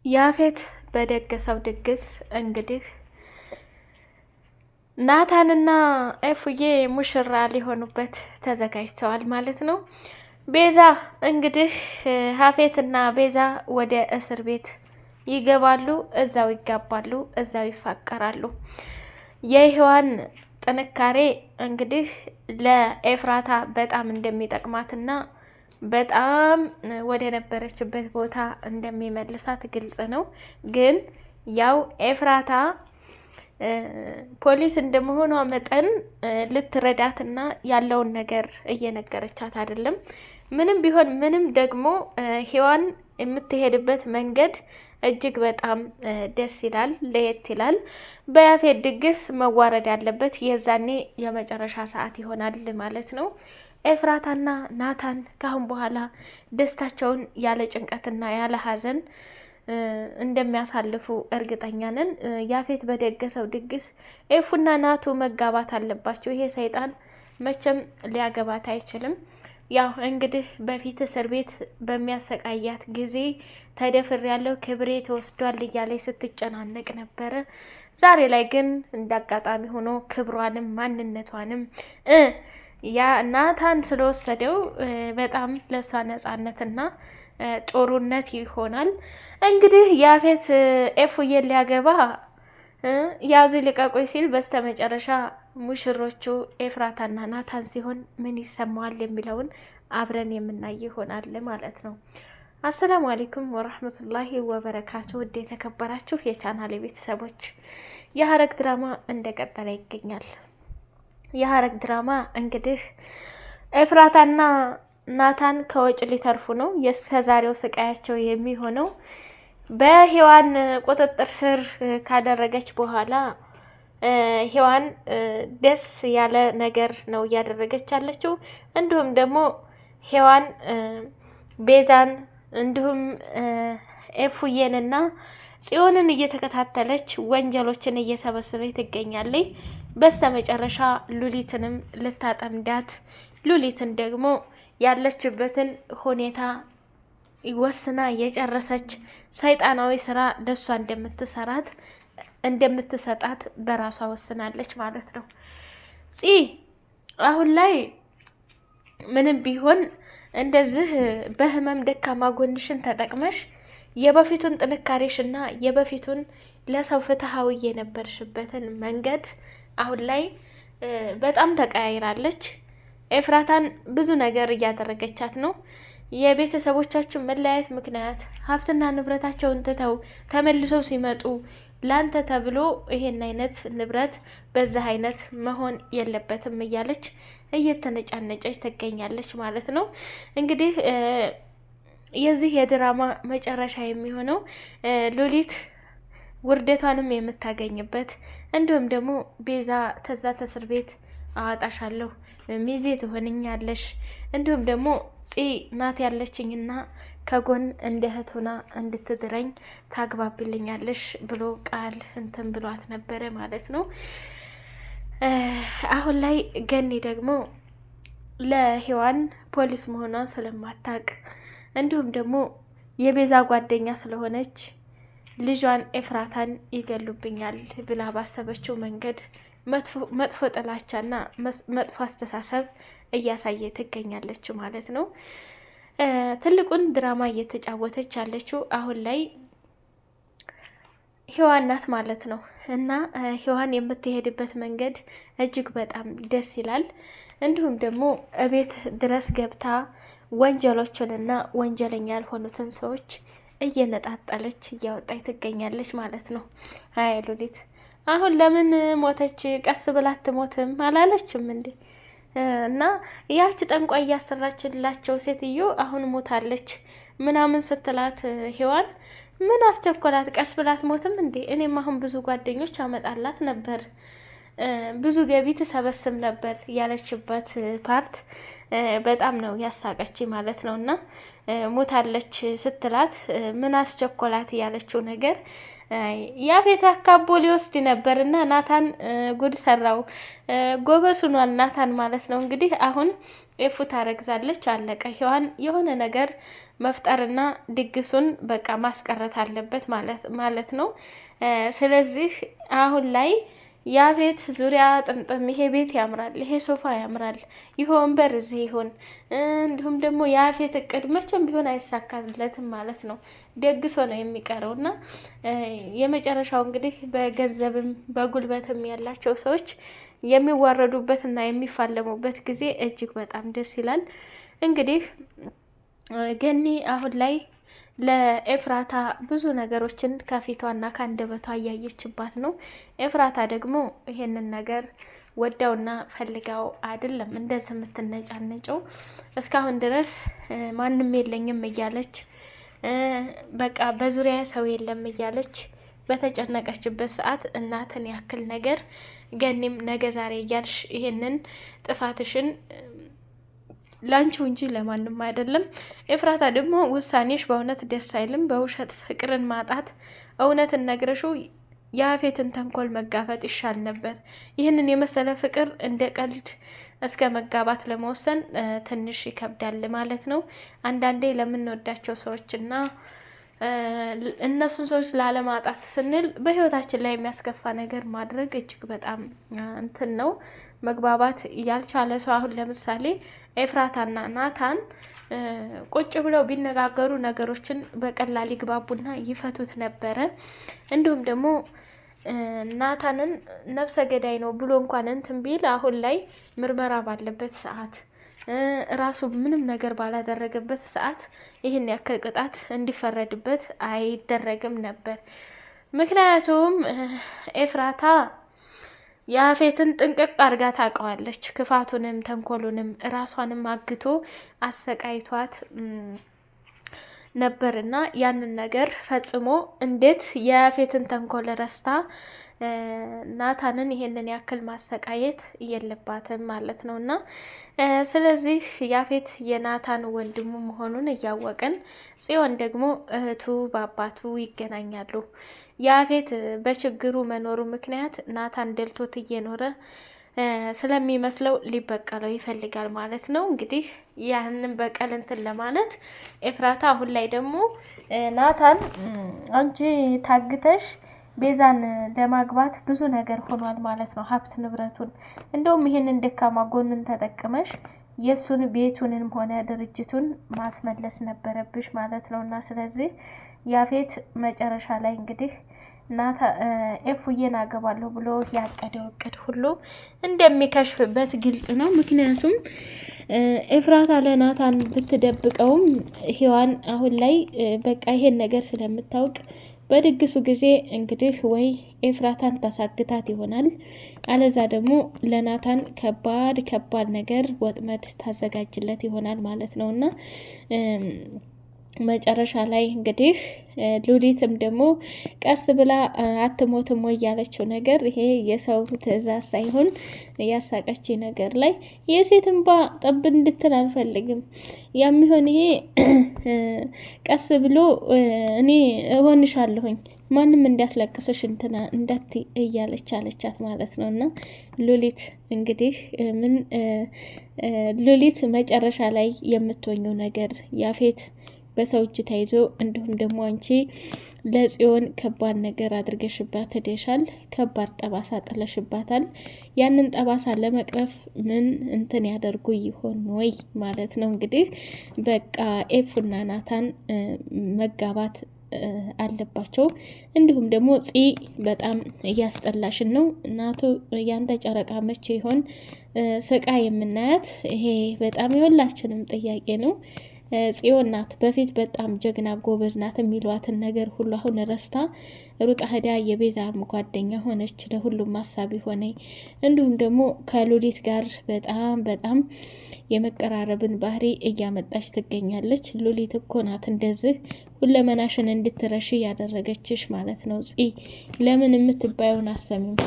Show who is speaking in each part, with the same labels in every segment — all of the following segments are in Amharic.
Speaker 1: ያፌት በደገሰው ድግስ እንግዲህ ናታንና ኤፉዬ ሙሽራ ሊሆኑበት ተዘጋጅተዋል ማለት ነው። ቤዛ እንግዲህ ያፌትና ቤዛ ወደ እስር ቤት ይገባሉ፣ እዛው ይጋባሉ፣ እዛው ይፋቀራሉ። የሔዋን ጥንካሬ እንግዲህ ለኤፍራታ በጣም እንደሚጠቅማትና በጣም ወደ ነበረችበት ቦታ እንደሚመልሳት ግልጽ ነው። ግን ያው ኤፍራታ ፖሊስ እንደመሆኗ መጠን ልትረዳትና ያለውን ነገር እየነገረቻት አይደለም። ምንም ቢሆን ምንም ደግሞ ሔዋን የምትሄድበት መንገድ እጅግ በጣም ደስ ይላል፣ ለየት ይላል። በያፌት ድግስ መዋረድ ያለበት የዛኔ የመጨረሻ ሰዓት ይሆናል ማለት ነው። ኤፍራታና ናታን ካሁን በኋላ ደስታቸውን ያለ ጭንቀትና ያለ ሐዘን እንደሚያሳልፉ እርግጠኛ ነን። ያፌት በደገሰው ድግስ ኤፉና ናቱ መጋባት አለባቸው። ይሄ ሰይጣን መቼም ሊያገባት አይችልም። ያው እንግዲህ በፊት እስር ቤት በሚያሰቃያት ጊዜ ተደፍር ያለው ክብሬ ተወስዷል እያለች ስትጨናነቅ ነበረ። ዛሬ ላይ ግን እንዳጋጣሚ ሆኖ ክብሯንም ማንነቷንም ያ ናታን ስለወሰደው በጣም ለእሷ ነጻነትና ጦሩነት ይሆናል። እንግዲህ ያፌት ኤፉዬን ሊያገባ ያዙ ልቀቆይ ሲል በስተመጨረሻ ሙሽሮቹ ኤፍራታና ናታን ሲሆን ምን ይሰማዋል የሚለውን አብረን የምናይ ይሆናል ማለት ነው። አሰላሙ አለይኩም ወራህመቱላሂ ወበረካቱ። ውድ የተከበራችሁ የቻናሌ ቤተሰቦች የሀረግ ድራማ እንደቀጠለ ይገኛል። የሀረግ ድራማ እንግዲህ ኤፍራታና ናታን ከወጭ ሊተርፉ ነው። የእስከዛሬው ስቃያቸው የሚሆነው በሔዋን ቁጥጥር ስር ካደረገች በኋላ ሔዋን ደስ ያለ ነገር ነው እያደረገች ያለችው። እንዲሁም ደግሞ ሔዋን ቤዛን እንዲሁም ኤፉዬንና ጽዮንን እየተከታተለች ወንጀሎችን እየሰበሰበች ትገኛለች። በስተ መጨረሻ ሉሊትንም ልታጠምዳት፣ ሉሊትን ደግሞ ያለችበትን ሁኔታ ወስና የጨረሰች ሰይጣናዊ ስራ ለሷ እንደምትሰጣት በራሷ ወስናለች ማለት ነው። አሁን ላይ ምንም ቢሆን እንደዚህ በህመም ደካማ ጎንሽን ተጠቅመሽ የበፊቱን ጥንካሬሽና የበፊቱን ለሰው ፍትሃዊ የነበርሽበትን መንገድ አሁን ላይ በጣም ተቀያይራለች። ኤፍራታን ብዙ ነገር እያደረገቻት ነው። የቤተሰቦቻችን መለያየት ምክንያት ሀብትና ንብረታቸውን ትተው ተመልሰው ሲመጡ ላንተ ተብሎ ይሄን አይነት ንብረት በዛ አይነት መሆን የለበትም እያለች እየተነጫነጨች ትገኛለች ማለት ነው። እንግዲህ የዚህ የድራማ መጨረሻ የሚሆነው ሉሊት ውርደቷንም የምታገኝበት እንዲሁም ደግሞ ቤዛ ተዛ ተስር ቤት አዋጣሻለሁ ሚዜ ትሆንኛለሽ፣ እንዲሁም ደግሞ ናት ያለችኝና ከጎን እንደ እህት ሆና እንድትድረኝ ታግባብልኛለሽ ብሎ ቃል እንትን ብሏት ነበረ ማለት ነው። አሁን ላይ ገኒ ደግሞ ለሔዋን ፖሊስ መሆኗን ስለማታቅ እንዲሁም ደግሞ የቤዛ ጓደኛ ስለሆነች ልጇን ኤፍራታን ይገሉብኛል ብላ ባሰበችው መንገድ መጥፎ ጥላቻና መጥፎ አስተሳሰብ እያሳየ ትገኛለች ማለት ነው። ትልቁን ድራማ እየተጫወተች ያለችው አሁን ላይ ሔዋን ናት ማለት ነው። እና ሔዋን የምትሄድበት መንገድ እጅግ በጣም ደስ ይላል። እንዲሁም ደግሞ እቤት ድረስ ገብታ ወንጀሎችንና ወንጀለኛ ያልሆኑትን ሰዎች እየነጣጠለች እያወጣች ትገኛለች ማለት ነው። አይ ሉሊት አሁን ለምን ሞተች? ቀስ ብላ አትሞትም አላለችም እንዴ? እና ያች ጠንቋይ እያሰራችላቸው ሴትዮ አሁን ሞታለች ምናምን ስትላት ሔዋን ምን አስቸኮላት? ቀስ ብላ አትሞትም እንዴ? እኔም አሁን ብዙ ጓደኞች አመጣላት ነበር፣ ብዙ ገቢ ትሰበስብ ነበር ያለችበት ፓርት በጣም ነው ያሳቀች ማለት ነው። እና ሞታለች ስትላት ምን አስቸኮላት ያለችው ነገር ያፌት አካቦ ሊወስድ ነበር እና ናታን ጉድ ሰራው። ጎበዝ ሆኗል ናታን ማለት ነው። እንግዲህ አሁን ኤፉ ታረግዛለች፣ አለቀ። ሔዋን የሆነ ነገር መፍጠርና ድግሱን በቃ ማስቀረት አለበት ማለት ነው። ስለዚህ አሁን ላይ ያፌት ዙሪያ ጥምጥም ይሄ ቤት ያምራል፣ ይሄ ሶፋ ያምራል፣ ይሄ ወንበር እዚህ ይሁን፣ እንዲሁም ደግሞ ያፌት እቅድ መቼም ቢሆን አይሳካለትም ማለት ነው። ደግሶ ነው የሚቀረው እና የመጨረሻው እንግዲህ በገንዘብም በጉልበትም ያላቸው ሰዎች የሚዋረዱበት እና የሚፋለሙበት ጊዜ እጅግ በጣም ደስ ይላል። እንግዲህ ገኒ አሁን ላይ ለኤፍራታ ብዙ ነገሮችን ከፊቷና ከአንደበቷ እያየችባት ነው። ኤፍራታ ደግሞ ይሄንን ነገር ወዳውና ፈልጋው አይደለም እንደዚህ የምትነጫነጨው። እስካሁን ድረስ ማንም የለኝም እያለች በቃ በዙሪያ ሰው የለም እያለች በተጨነቀችበት ሰዓት እናትን ያክል ነገር ገኒም ነገ ዛሬ እያልሽ ይሄንን ጥፋትሽን ላንቺው እንጂ ለማንም አይደለም። ኤፍራታ ደግሞ ውሳኔሽ በእውነት ደስ አይልም። በውሸት ፍቅርን ማጣት እውነትን ነግረሽው ያፌትን ተንኮል መጋፈጥ ይሻል ነበር። ይህንን የመሰለ ፍቅር እንደ ቀልድ እስከ መጋባት ለመወሰን ትንሽ ይከብዳል ማለት ነው። አንዳንዴ ለምንወዳቸው ሰዎችና እነሱን ሰዎች ላለማጣት ስንል በህይወታችን ላይ የሚያስከፋ ነገር ማድረግ እጅግ በጣም እንትን ነው። መግባባት ያልቻለ ሰው አሁን ለምሳሌ ኤፍራታና ናታን ቁጭ ብለው ቢነጋገሩ ነገሮችን በቀላል ይግባቡና ይፈቱት ነበረ። እንዲሁም ደግሞ ናታንን ነፍሰ ገዳይ ነው ብሎ እንኳን እንትን ቢል አሁን ላይ ምርመራ ባለበት ሰዓት ራሱ ምንም ነገር ባላደረገበት ሰዓት ይህን ያክል ቅጣት እንዲፈረድበት አይደረግም ነበር። ምክንያቱም ኤፍራታ ያፌትን ጥንቅቅ አድርጋ ታውቀዋለች። ክፋቱንም ተንኮሉንም ራሷንም አግቶ አሰቃይቷት ነበርና ያንን ነገር ፈጽሞ እንዴት የያፌትን ተንኮል ረስታ ናታንን ይሄንን ያክል ማሰቃየት የለባትም ማለት ነው። እና ስለዚህ ያፌት የናታን ወንድሙ መሆኑን እያወቅን ጽዮን ደግሞ እህቱ በአባቱ ይገናኛሉ። ያፌት በችግሩ መኖሩ ምክንያት ናታን ደልቶት እየኖረ ስለሚመስለው ሊበቀለው ይፈልጋል ማለት ነው። እንግዲህ ያንን በቀል እንትን ለማለት ኤፍራታ አሁን ላይ ደግሞ ናታን አንቺ ታግተሽ ቤዛን ለማግባት ብዙ ነገር ሆኗል ማለት ነው። ሀብት ንብረቱን እንደውም ይሄንን ደካማ ጎንን ተጠቅመሽ የእሱን ቤቱንም ሆነ ድርጅቱን ማስመለስ ነበረብሽ ማለት ነው። እና ስለዚህ ያፌት መጨረሻ ላይ እንግዲህ ኤፉዬን አገባለሁ ብሎ ያቀደው እቅድ ሁሉ እንደሚከሽፍበት ግልጽ ነው። ምክንያቱም ኤፍራታ ለናታን ብትደብቀውም ሔዋን አሁን ላይ በቃ ይሄን ነገር ስለምታውቅ በድግሱ ጊዜ እንግዲህ ወይ ኤፍራታን ታሳግታት ይሆናል፣ አለዛ ደግሞ ለናታን ከባድ ነገር ወጥመድ ታዘጋጅለት ይሆናል ማለት ነው። እና መጨረሻ ላይ እንግዲህ ሉሊትም ደግሞ ቀስ ብላ አትሞትም ወይ ያለችው ነገር ይሄ የሰው ትዕዛዝ ሳይሆን ያሳቀች ነገር ላይ የሴት እንባ ጠብ እንድትል አልፈልግም። ያሚሆን ይሄ ቀስ ብሎ እኔ እሆንሻለሁኝ ማንም እንዲያስለቅስሽ እንትና እንዳት እያለች አለቻት ማለት ነው። እና ሉሊት እንግዲህ ሉሊት መጨረሻ ላይ የምትወኘው ነገር ያፌት በሰው እጅ ተይዞ እንዲሁም ደግሞ አንቺ ለጽዮን ከባድ ነገር አድርገሽባት ሄደሻል። ከባድ ጠባሳ ጥለሽባታል። ያንን ጠባሳ ለመቅረፍ ምን እንትን ያደርጉ ይሆን ወይ ማለት ነው። እንግዲህ በቃ ኤፉና ናታን መጋባት አለባቸው። እንዲሁም ደግሞ በጣም እያስጠላሽን ነው እናቱ ያንተ ጨረቃ መቼ ይሆን ስቃ የምናያት? ይሄ በጣም የሁላችንም ጥያቄ ነው። ጽዮን ናት በፊት በጣም ጀግና ጎበዝ ናት የሚሏትን ነገር ሁሉ አሁን ረስታ ሩጣ ሄዳ የቤዛ ጓደኛ ሆነች፣ ለሁሉም ማሳቢ ሆነ። እንዲሁም ደግሞ ከሉሊት ጋር በጣም የመቀራረብን ባህሪ እያመጣች ትገኛለች። ሉሊት እኮ ናት እንደዚህ ሁለመናሽን እንድትረሺ ያደረገችሽ ማለት ነው። ለምን የምትባየውን አሰሚም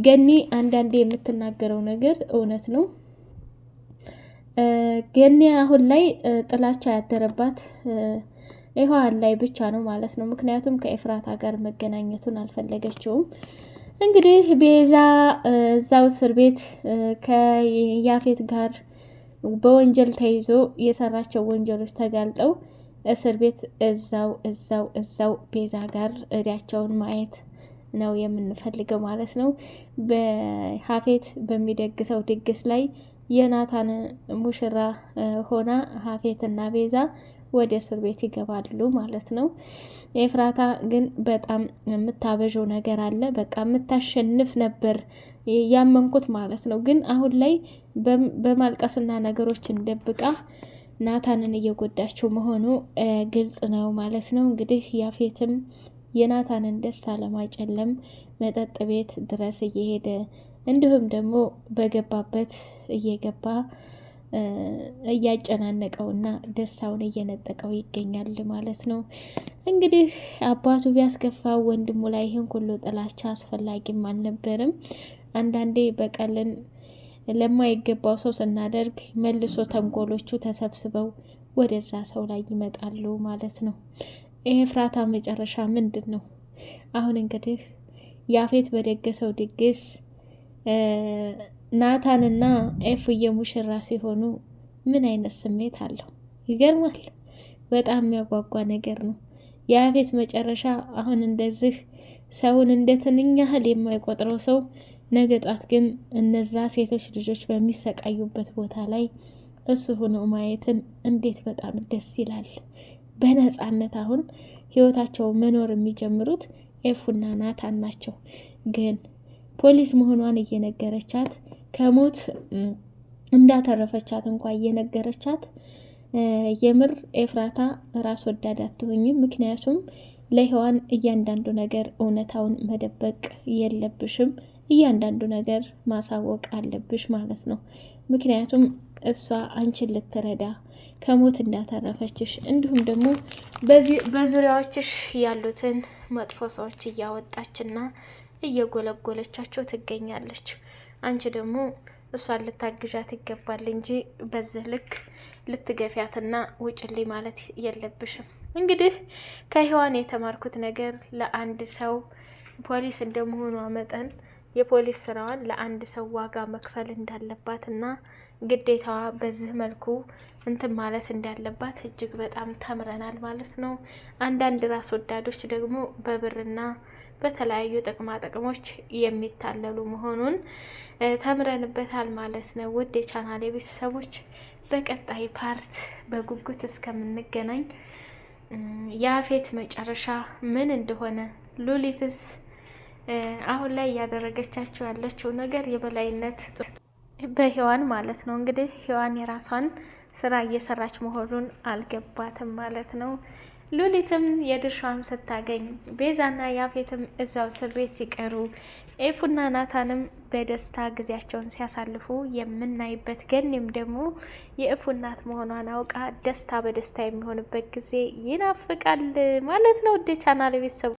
Speaker 1: ገኒ አንዳንዴ የምትናገረው ነገር እውነት ነው። ገኒ አሁን ላይ ጥላቻ ያደረባት ሔዋን ላይ ብቻ ነው ማለት ነው። ምክንያቱም ከኤፍራታ ጋር መገናኘቱን አልፈለገችውም። እንግዲህ ቤዛ እዛው እስር ቤት ከያፌት ጋር በወንጀል ተይዞ የሰራቸው ወንጀሎች ተጋልጠው እስር ቤት እዛው ቤዛ ጋር እዳቸውን ማየት ነው የምንፈልገው ማለት ነው። በሀፌት በሚደግሰው ድግስ ላይ የናታን ሙሽራ ሆና ሀፌት እና ቤዛ ወደ እስር ቤት ይገባሉ ማለት ነው። ኤፍራታ ግን በጣም የምታበዥው ነገር አለ። በቃ የምታሸንፍ ነበር ያመንኩት ማለት ነው። ግን አሁን ላይ በማልቀስና ነገሮችን ደብቃ ናታንን እየጎዳችው መሆኑ ግልጽ ነው ማለት ነው። እንግዲህ ያፌትም የናታንን ደስታ ለማጨለም መጠጥ ቤት ድረስ እየሄደ እንዲሁም ደግሞ በገባበት እየገባ እያጨናነቀውና ደስታውን እየነጠቀው ይገኛል ማለት ነው። እንግዲህ አባቱ ቢያስከፋው ወንድሙ ላይ ይህን ሁሉ ጥላቻ አስፈላጊም አልነበርም። አንዳንዴ በቀልን ለማይገባው ሰው ስናደርግ መልሶ ተንኮሎቹ ተሰብስበው ወደዛ ሰው ላይ ይመጣሉ ማለት ነው። ኤፍራታ መጨረሻ ምንድን ነው? አሁን እንግዲህ ያፌት በደገሰው ድግስ ናታንና ኤፉዬ ሙሽራ ሲሆኑ ምን አይነት ስሜት አለው? ይገርማል። በጣም የሚያጓጓ ነገር ነው። የያፌት መጨረሻ አሁን እንደዚህ ሰውን እንደ ትንኝ ያህል የማይቆጥረው ሰው ነገ ጧት ግን እነዛ ሴቶች ልጆች በሚሰቃዩበት ቦታ ላይ እሱ ሆኖ ማየትን እንዴት በጣም ደስ ይላል። በነፃነት አሁን ህይወታቸው መኖር የሚጀምሩት ኤፉና ናታን ናቸው። ግን ፖሊስ መሆኗን እየነገረቻት ከሞት እንዳተረፈቻት እንኳ እየነገረቻት የምር ኤፍራታ ራስ ወዳድ አትሆኝም። ምክንያቱም ለሔዋን እያንዳንዱ ነገር እውነታውን መደበቅ የለብሽም፣ እያንዳንዱ ነገር ማሳወቅ አለብሽ ማለት ነው። ምክንያቱም እሷ አንቺን ልትረዳ ከሞት እንዳተረፈችሽ እንዲሁም ደግሞ በዙሪያዎችሽ ያሉትን መጥፎ ሰዎች እያወጣችና እየጎለጎለቻቸው ትገኛለች። አንቺ ደግሞ እሷን ልታግዣት ይገባል እንጂ በዚህ ልክ ልትገፊያትና ውጭልኝ ማለት የለብሽም። እንግዲህ ከሔዋን የተማርኩት ነገር ለአንድ ሰው ፖሊስ እንደመሆኗ መጠን የፖሊስ ስራዋን ለአንድ ሰው ዋጋ መክፈል እንዳለባትና ግዴታዋ በዚህ መልኩ እንትን ማለት እንዳለባት እጅግ በጣም ተምረናል ማለት ነው። አንዳንድ ራስ ወዳዶች ደግሞ በብርና በተለያዩ ጥቅማ ጥቅሞች የሚታለሉ መሆኑን ተምረንበታል ማለት ነው። ውድ የቻናሌ ቤተሰቦች በቀጣይ ፓርት በጉጉት እስከምንገናኝ ያፌት መጨረሻ ምን እንደሆነ ሉሊትስ አሁን ላይ እያደረገቻቸው ያለችው ነገር የበላይነት በሔዋን ማለት ነው። እንግዲህ ሔዋን የራሷን ስራ እየሰራች መሆኑን አልገባትም ማለት ነው። ሉሊትም የድርሻዋን ስታገኝ ቤዛና ያፌትም እዛው እስር ቤት ሲቀሩ ኤፉና ናታንም በደስታ ጊዜያቸውን ሲያሳልፉ የምናይበት ገኒም ደግሞ የኤፉ እናት መሆኗን አውቃ ደስታ በደስታ የሚሆንበት ጊዜ ይናፍቃል ማለት ነው። ወደ ቻናል ቤተሰቡ